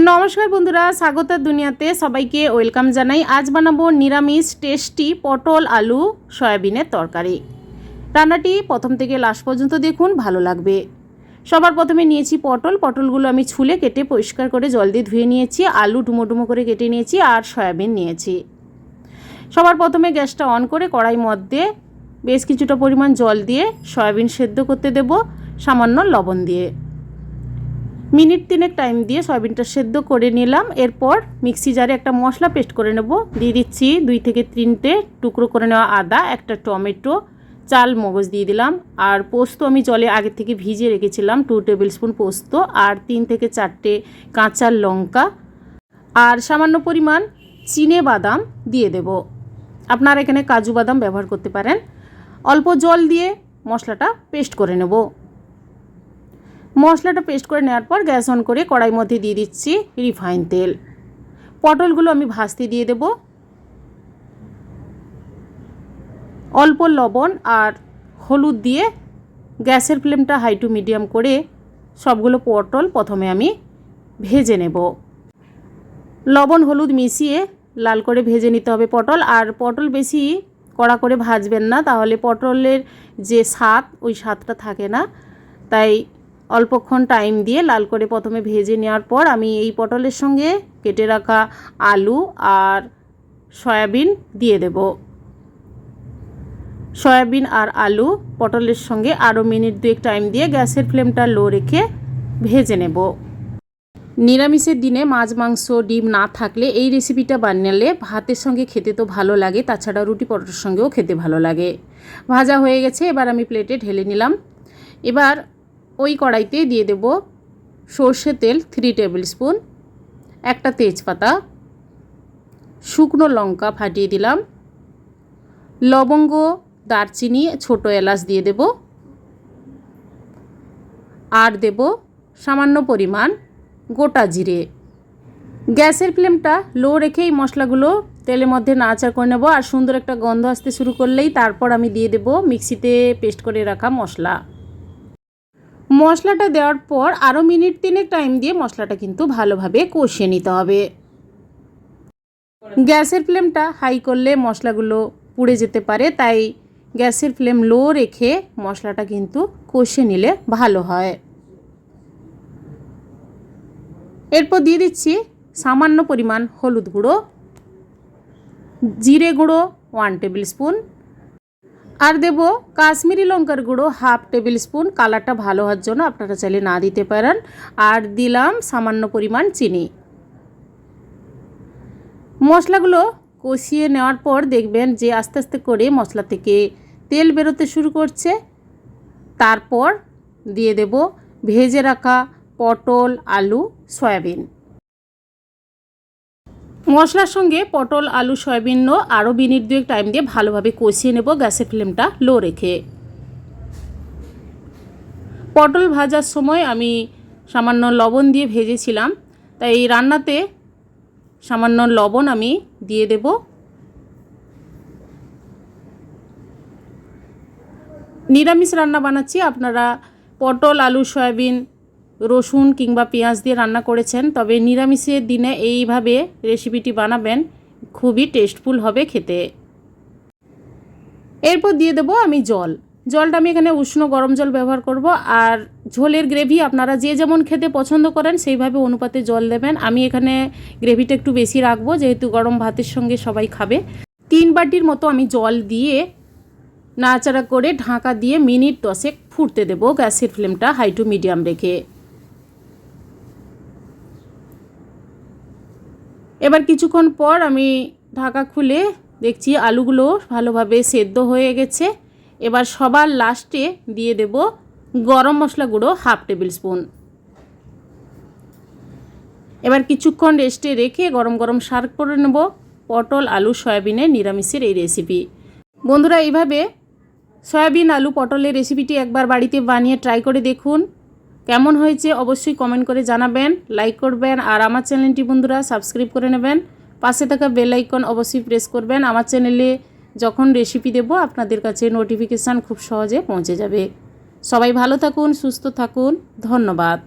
নমস্কার বন্ধুরা, স্বাগতের দুনিয়াতে সবাইকে ওয়েলকাম জানাই। আজ বানাবো নিরামিষ টেস্টি পটল আলু সয়াবিনের তরকারি। রান্নাটি প্রথম থেকে লাস্ট পর্যন্ত দেখুন, ভালো লাগবে। সবার প্রথমে নিয়েছি পটলগুলো আমি ছুলে কেটে পরিষ্কার করে জল দিয়ে ধুয়ে নিয়েছি। আলু ডুমো ডুমো করে কেটে নিয়েছি আর সয়াবিন নিয়েছি। সবার প্রথমে গ্যাসটা অন করে কড়াই মধ্যে বেশ কিছুটা পরিমাণ জল দিয়ে সয়াবিন সেদ্ধ করতে দেব সামান্য লবণ দিয়ে। মিনিট 3 টাইম দিয়ে সয়াবিনটা সেদ্ধ করে নিলাম। এরপর মিক্সি জারে একটা মশলা পেস্ট করে নেব। দিয়ে দিচ্ছি 2 থেকে 3টে টুকরো করে নেওয়া আদা, একটা টমেটো, চাল মগজ দিয়ে দিলাম। আর পোস্ত আমি জলে আগে থেকে ভিজিয়ে রেখেছিলাম 2 টেবিল স্পুন পোস্ত, আর 3 থেকে 4টে কাঁচা লঙ্কা, আর সামান্য পরিমাণ চিনে বাদাম দিয়ে দেব। আপনারা এখানে কাজু বাদাম ব্যবহার করতে পারেন। অল্প জল দিয়ে মশলাটা পেস্ট করে নেব। মশলাটা পেস্ট করে নেওয়ার পর গ্যাস অন করে কড়াই মধ্যে দিয়ে দিচ্ছি রিফাইন তেল। পটলগুলো আমি ভাজতে দিয়ে দেব। অল্প লবণ আর হলুদ দিয়ে গ্যাসের ফ্লেমটা হাই টু মিডিয়াম করে সবগুলো পটল প্রথমে আমি ভেজে নেব। লবণ হলুদ মিশিয়ে লাল করে ভেজে নিতে হবে পটল। আর পটল বেশি কড়া করে ভাজবেন না, তাহলে পটলের যে স্বাদ ওই স্বাদটা থাকে না। তাই অল্পক্ষণ টাইম দিয়ে লাল করে প্রথমে ভেজে নেওয়ার পর আমি এই পটলের সঙ্গে কেটে রাখা আলু আর সয়াবিন দিয়ে দেব। সয়াবিন আর আলু পটলের সঙ্গে আরও মিনিট 2 টাইম দিয়ে গ্যাসের ফ্লেমটা লো রেখে ভেজে নেব। নিরামিষের দিনে মাছ মাংস ডিম না থাকলে এই রেসিপিটা বানালে ভাতের সঙ্গে খেতে তো ভালো লাগে, তাছাড়া রুটি পরোটার সঙ্গেও খেতে ভালো লাগে। ভাজা হয়ে গেছে, এবার আমি প্লেটে ঢেলে নিলাম। এবার ওই কড়াইতে দিয়ে দেব সর্ষে তেল 3 টেবিল স্পুন, একটা তেজপাতা, শুকনো লঙ্কা ফাটিয়ে দিলাম, লবঙ্গ, দারচিনি, ছোট এলাচ দিয়ে দেব, আর দেব সামান্য পরিমাণ গোটা জিরে। গ্যাসের ফ্লেমটা লো রেখেই মশলাগুলো তেলের মধ্যে নাড়াচাড়া করে নেব। আর সুন্দর একটা গন্ধ আসতে শুরু করলেই তারপর আমি দিয়ে দেব মিক্সিতে পেস্ট করে রাখা মশলা। মশলাটা দেওয়ার পর আরও মিনিট 3 টাইম দিয়ে মশলাটা কিন্তু ভালোভাবে কষিয়ে নিতে হবে। গ্যাসের ফ্লেমটা হাই করলে মশলাগুলো পুড়ে যেতে পারে, তাই গ্যাসের ফ্লেম লো রেখে মশলাটা কিন্তু কষিয়ে নিলে ভালো হয়। এরপর দিয়ে দিচ্ছি সামান্য পরিমাণ হলুদ গুঁড়ো, জিরে গুঁড়ো 1 টেবিল স্পুন, আর দেব কাশ্মীরি লঙ্কার গুঁড়ো 1/2 টেবিল স্পুন, কালারটা ভালো হওয়ার জন্য, আপনারা চাইলে না দিতে পারেন। আর দিলাম সামান্য পরিমাণ চিনি। মশলাগুলো কষিয়ে নেওয়ার পর দেখবেন যে আস্তে আস্তে করে মশলা থেকে তেল বেরোতে শুরু করছে। তারপর দিয়ে দেব ভেজে রাখা পটল, আলু, সয়াবিন। মশলার সঙ্গে পটল, আলু, সয়াবিনও আরও মিনিট 2 টাইম দিয়ে ভালোভাবে কষিয়ে নেব গ্যাসের ফ্লেমটা লো রেখে। পটল ভাজার সময় আমি সামান্য লবণ দিয়ে ভেজেছিলাম, তাই এই রান্নাতে সামান্য লবণ আমি দিয়ে দেব। নিরামিষ রান্না বানাচ্ছি, আপনারা পটল, আলু, সয়াবিন, রসুন কিংবা পেঁয়াজ দিয়ে রান্না করেছেন, তবে নিরামিষের দিনে এইভাবে রেসিপিটি বানাবেন, খুবই টেস্টফুল হবে খেতে। এরপর দিয়ে দেবো আমি জলটা আমি এখানে উষ্ণ গরম জল ব্যবহার করব। আর ঝোলের গ্রেভি আপনারা যে যেমন খেতে পছন্দ করেন সেইভাবে অনুপাতে জল দেবেন। আমি এখানে গ্রেভিটা একটু বেশি রাখবো, যেহেতু গরম ভাতের সঙ্গে সবাই খাবে। 3 বাটির মতো আমি জল দিয়ে নাড়াচাড়া করে ঢাকা দিয়ে মিনিট 10 ফুটতে দেব গ্যাসের ফ্লেমটা হাই টু মিডিয়াম রেখে। এবার কিছুক্ষণ পর আমি ঢাকা খুলে দেখছি আলুগুলো ভালোভাবে সেদ্ধ হয়ে গেছে। এবার সবার লাস্টে দিয়ে দেব গরম মশলা গুঁড়ো 1/2 টেবিল স্পুন। এবার কিছুক্ষণ রেস্টে রেখে গরম গরম সার্ভ করে নেব পটল, আলু, সয়াবিনের নিরামিষের এই রেসিপি। বন্ধুরা, এইভাবে সয়াবিন, আলু, পটলের রেসিপিটি একবার বাড়িতে বানিয়ে ট্রাই করে দেখুন। কেমন হয়েছে অবশ্যই কমেন্ট করে জানাবেন, লাইক করবেন, আর আমার চ্যানেলটি বন্ধুরা সাবস্ক্রাইব করে নেবেন। পাশে থাকা বেল আইকন অবশ্যই প্রেস করবেন। আমার চ্যানেলে যখন রেসিপি দেব আপনাদের কাছে নোটিফিকেশান খুব সহজে পৌঁছে যাবে। সবাই ভালো থাকুন, সুস্থ থাকুন, ধন্যবাদ।